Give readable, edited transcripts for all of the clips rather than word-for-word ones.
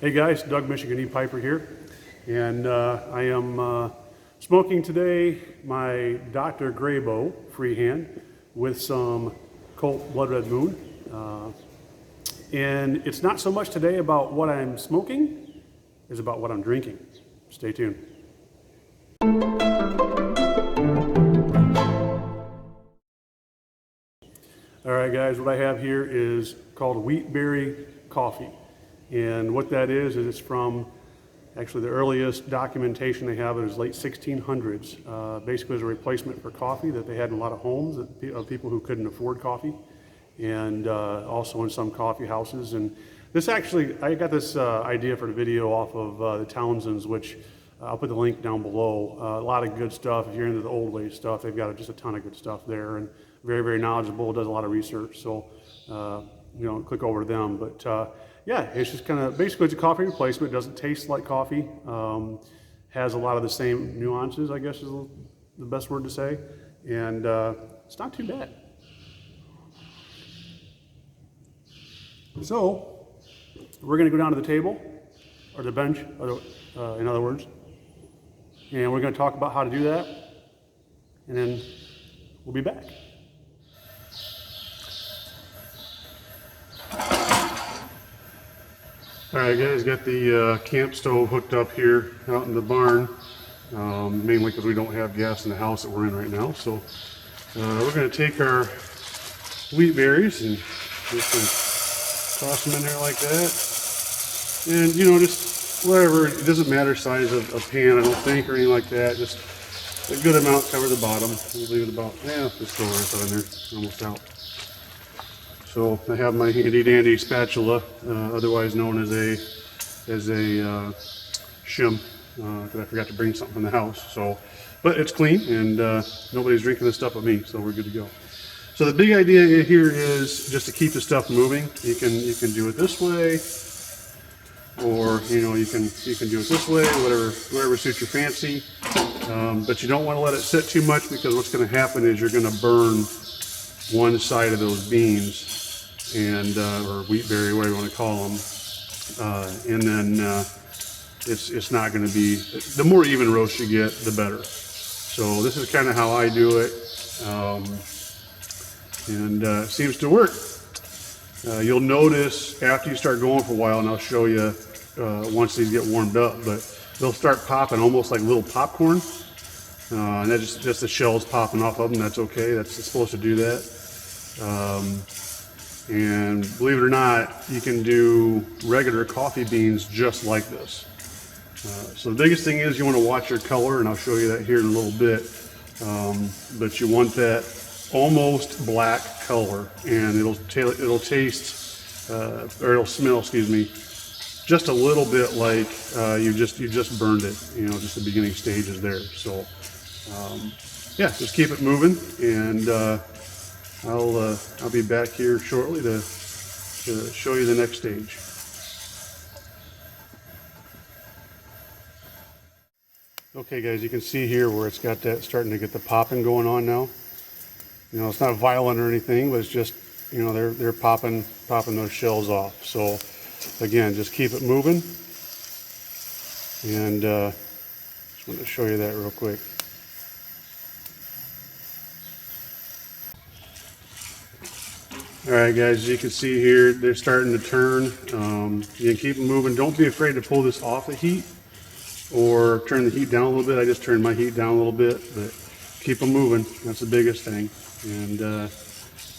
Hey guys, Doug Michigan E. Piper here, and I am smoking today my Dr. Graybo freehand with some Colt Blood Red Moon. And it's not so much today about what I'm smoking, it's about what I'm drinking. Stay tuned. All right guys, what I have here is called Wheatberry coffee. And what that is it's from, actually the earliest documentation they have is late 1600s. Basically as a replacement for coffee that they had in a lot of homes of people who couldn't afford coffee. And also in some coffee houses. And this actually, I got this idea for the video off of the Townsends, which I'll put the link down below. A lot of good stuff. If you're into the old way stuff, they've got just a ton of good stuff there, and very, very knowledgeable, does a lot of research. So, click over to them. But yeah, it's just kind of, basically it's a coffee replacement. It doesn't taste like coffee. Has a lot of the same nuances, I guess is the best word to say. And it's not too bad. So, we're going to go down to the table, or the bench, in other words, and we're going to talk about how to do that, and then we'll be back. All right, guys, got the camp stove hooked up here out in the barn, mainly because we don't have gas in the house that we're in right now. So we're going to take our wheat berries and just toss them in there like that, and just whatever. It doesn't matter size of pan, I don't think, or anything like that. Just a good amount, cover the bottom. We'll leave it about, just go right in there, almost out. So I have my handy dandy spatula, otherwise known as a shim, because I forgot to bring something from the house. So, but it's clean, and nobody's drinking this stuff but me, so we're good to go. So the big idea here is just to keep the stuff moving. You can do it this way, or you can do it this way, whatever suits your fancy. But you don't want to let it sit too much, because what's going to happen is you're going to burn one side of those beans, and or wheatberry, whatever you want to call them, and then it's not going to be. The more even roast you get, the better. So this is kind of how I do it, and it seems to work. You'll notice after you start going for a while, and I'll show you once these get warmed up, but they'll start popping almost like little popcorn, and that's just the shells popping off of them. That's okay. It's supposed to do that. And believe it or not, you can do regular coffee beans just like this. So the biggest thing is you want to watch your color, and I'll show you that here in a little bit. But you want that almost black color, and it'll taste or it'll smell, excuse me, just a little bit like you just burned it. Just the beginning stages there. So yeah, just keep it moving, and I'll be back here shortly to show you the next stage. Okay guys, you can see here where it's got that starting to get the popping going on now. It's not violent or anything, but it's just, they're popping those shells off. So again, just keep it moving, and just want to show you that real quick. All right guys, as you can see here, they're starting to turn. You can keep them moving. Don't be afraid to pull this off the heat or turn the heat down a little bit. I just turned my heat down a little bit, but keep them moving. That's the biggest thing. And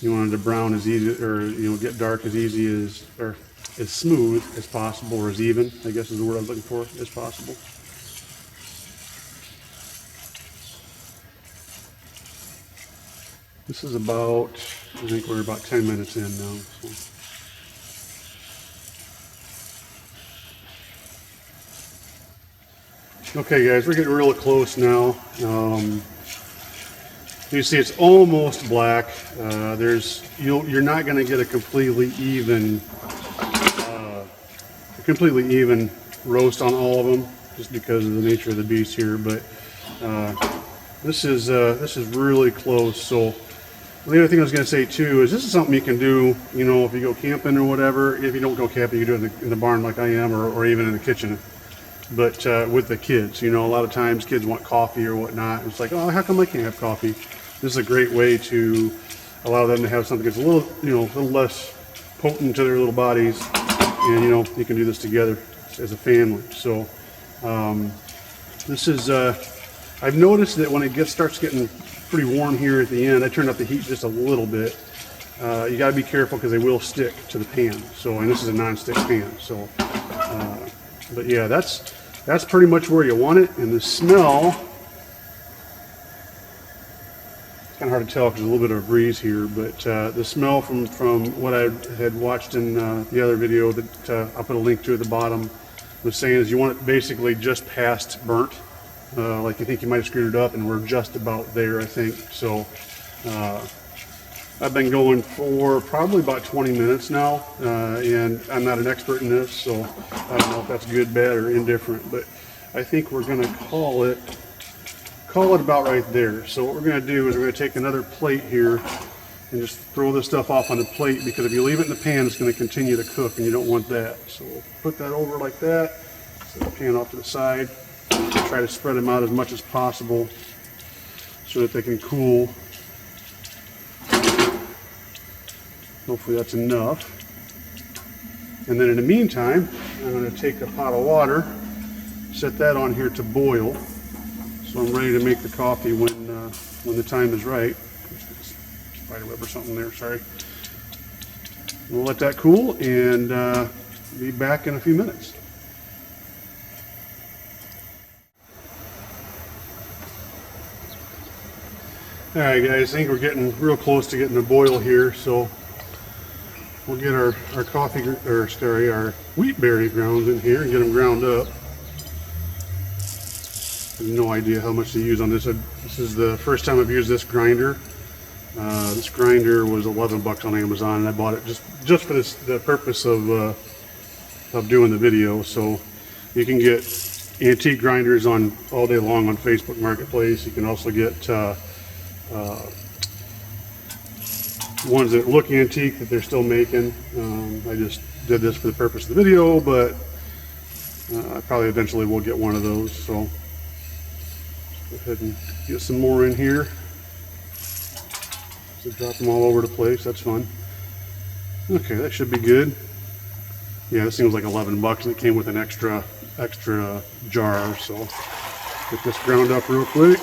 you want it to brown as easy, or get dark as easy as, or as smooth as possible, or as even, I guess is the word I was looking for, as possible. This is about, I think we're about 10 minutes in now. So. Okay guys, we're getting real close now. You see it's almost black. You're not going to get a completely even roast on all of them, just because of the nature of the beast here. But this is really close. So The other thing I was going to say too is this is something you can do, you know, if you go camping or whatever. If you don't go camping, you can do it in the barn like I am, or even in the kitchen. But with the kids, you know, a lot of times kids want coffee or whatnot. It's like, oh, how come I can't have coffee? This is a great way to allow them to have something that's a little, you know, a little less potent to their little bodies. And, you know, you can do this together as a family. So this is, I've noticed that when it starts getting pretty warm here at the end, I turned up the heat just a little bit. You got to be careful because they will stick to the pan. So, and this is a non-stick pan. So, but yeah, that's pretty much where you want it. And the smell, it's kind of hard to tell because there's a little bit of a breeze here, but the smell from what I had watched in the other video that I'll put a link to at the bottom was saying is you want it basically just past burnt. Like you think you might have screwed it up, and we're just about there, I think. So I've been going for probably about 20 minutes now, and I'm not an expert in this, so I don't know if that's good, bad, or indifferent, but I think we're going to call it about right there. So what we're going to do is we're going to take another plate here and just throw this stuff off on the plate, because if you leave it in the pan, it's going to continue to cook, and you don't want that. So we'll put that over like that, set the pan off to the side. Try to spread them out as much as possible so that they can cool. Hopefully that's enough. And then in the meantime, I'm going to take a pot of water, set that on here to boil, so I'm ready to make the coffee when the time is right. Spiderweb or something there, sorry. We'll let that cool and be back in a few minutes. Alright guys, I think we're getting real close to getting a boil here, so we'll get our coffee, or sorry, our wheatberry grounds in here and get them ground up. I have no idea how much to use on this. This is the first time I've used this grinder. This grinder was $11 on Amazon, and I bought it just for the purpose of doing the video. So you can get antique grinders on all day long on Facebook Marketplace. You can also get ones that look antique that they're still making. I just did this for the purpose of the video, but I probably eventually will get one of those. So go ahead and get some more in here. So drop them all over the place. That's fun. Okay, that should be good. Yeah, this thing was like $11 and it came with an extra jar. So get this ground up real quick.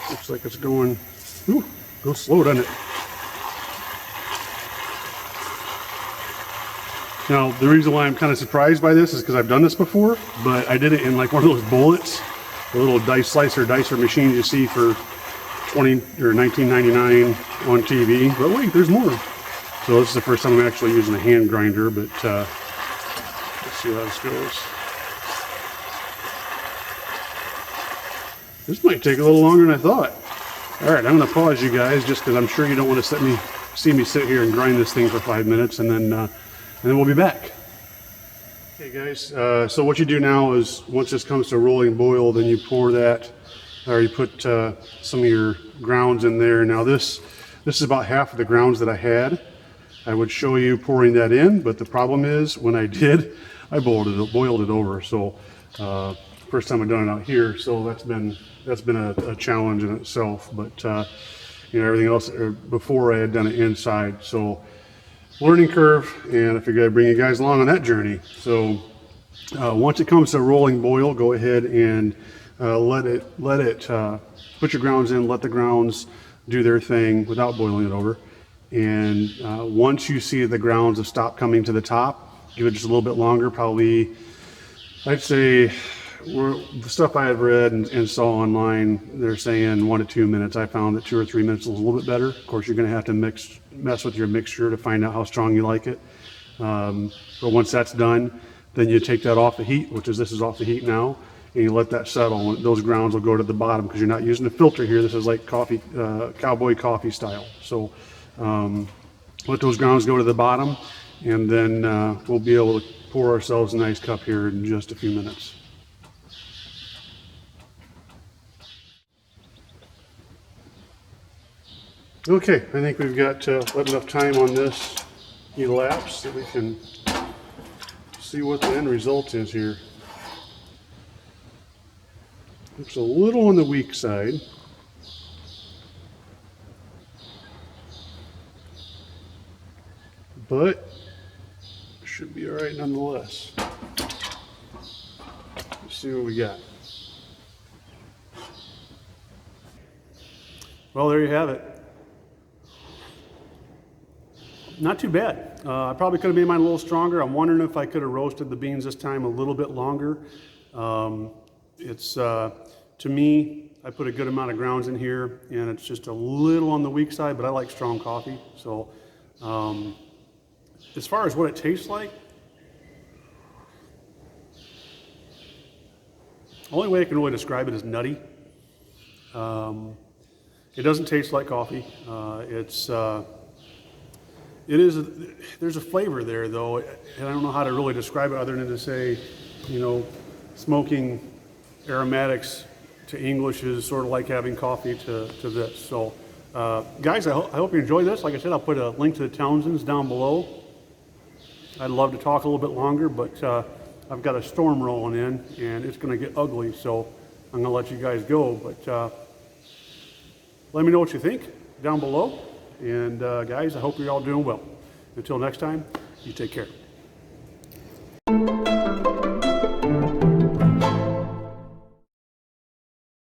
Looks like it's going, ooh, go slow, doesn't it? Now, the reason why I'm kind of surprised by this is because I've done this before, but I did it in like one of those bullets, the little dicer machines you see for $20 or $19.99 on TV. But wait, there's more. So this is the first time I'm actually using a hand grinder, but let's see how this goes. This might take a little longer than I thought. All right, I'm going to pause you guys just because I'm sure you don't want to see me sit here and grind this thing for 5 minutes, and then we'll be back. Okay guys, so what you do now is once this comes to a rolling boil, then you pour that, or you put some of your grounds in there. Now this is about half of the grounds that I had. I would show you pouring that in, but the problem is when I did, I boiled it over. So first time I've done it out here, so that's been a challenge in itself. But you know, everything else before I had done it inside. So learning curve, and I figured I'd bring you guys along on that journey. So once it comes to a rolling boil, go ahead and let it put your grounds in, let the grounds do their thing without boiling it over. And once you see the grounds have stopped coming to the top, give it just a little bit longer, probably, I'd say, the stuff I have read and saw online, they're saying 1 to 2 minutes. I found that 2 or 3 minutes is a little bit better. Of course, you're going to have to mess with your mixture to find out how strong you like it. But once that's done, then you take that off the heat, this is off the heat now, and you let that settle. Those grounds will go to the bottom because you're not using a filter here. This is like coffee, cowboy coffee style. So let those grounds go to the bottom, and then we'll be able to pour ourselves a nice cup here in just a few minutes. Okay, I think we've got let enough time on this elapse that we can see what the end result is here. Looks a little on the weak side. But should be all right nonetheless. Let's see what we got. Well, there you have it. Not too bad. I probably could have made mine a little stronger. I'm wondering if I could have roasted the beans this time a little bit longer. To me, I put a good amount of grounds in here, and it's just a little on the weak side, but I like strong coffee. So as far as what it tastes like, the only way I can really describe it is nutty. It doesn't taste like coffee. There's a flavor there though, and I don't know how to really describe it other than to say, smoking aromatics to English is sort of like having coffee to this. So guys, I hope you enjoy this. Like I said, I'll put a link to the Townsends down below. I'd love to talk a little bit longer, but I've got a storm rolling in and it's going to get ugly, so I'm going to let you guys go. But let me know what you think down below. And guys, I hope you're all doing well. Until next time, you take care.